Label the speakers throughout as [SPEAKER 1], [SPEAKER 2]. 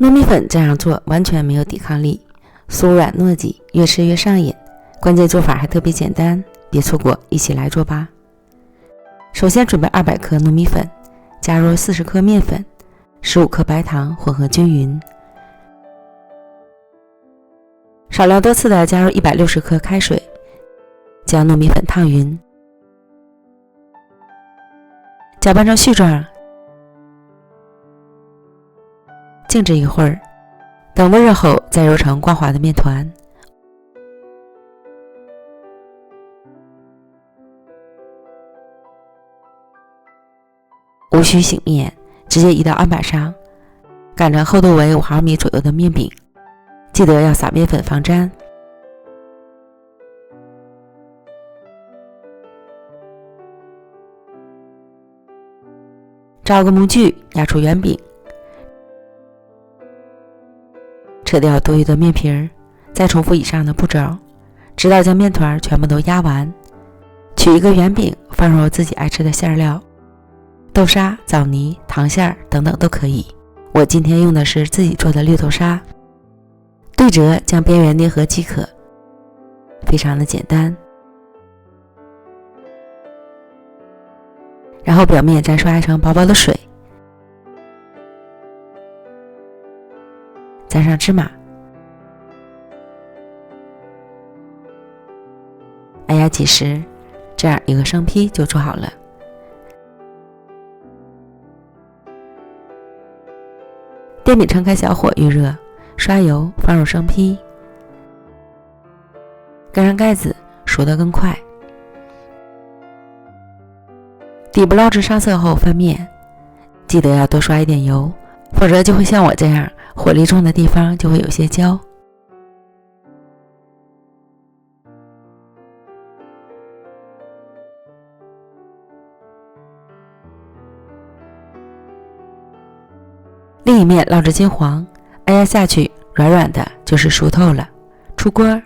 [SPEAKER 1] 糯米粉这样做完全没有抵抗力，酥软糯叽，越吃越上瘾。关键做法还特别简单，别错过，一起来做吧。首先准备200克糯米粉，加入40克面粉，15克白糖，混合均匀。少量多次的加入160克开水，将糯米粉烫匀，搅拌成絮状，静置一会儿，等温热后再揉成光滑的面团。无需醒面，直接移到案板上，擀成厚度为5毫米左右的面饼，记得要撒面粉防粘。找个模具压出圆饼，扯掉多余的面皮儿，再重复以上的步骤，直到将面团全部都压完。取一个圆饼，放入自己爱吃的馅料，豆沙、枣泥、糖馅等等都可以。我今天用的是自己做的绿豆沙，对折将边缘捏合即可，非常的简单。然后表面再刷一层薄薄的水，沾上芝麻，按压紧实，这样一个生坯就做好了。电饼撑开小火预热，刷油，放入生坯，盖上盖子，熟得更快。底部捞至上色后翻面，记得要多刷一点油，否则就会像我这样，火力重的地方就会有些焦。另一面捞至金黄，按压下去，软软的就是熟透了，出锅。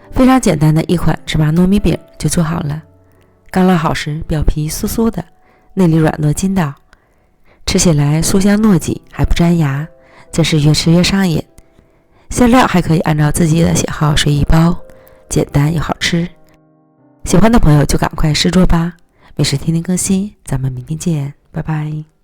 [SPEAKER 1] 非常简单的一款芝麻糯米饼就做好了，刚烙好时表皮酥酥的，内里软糯筋道，吃起来酥香糯叽，还不粘牙，真是越吃越上瘾。馅料还可以按照自己的喜好随意包，简单又好吃。喜欢的朋友就赶快试做吧。美食天天更新，咱们明天见，拜拜。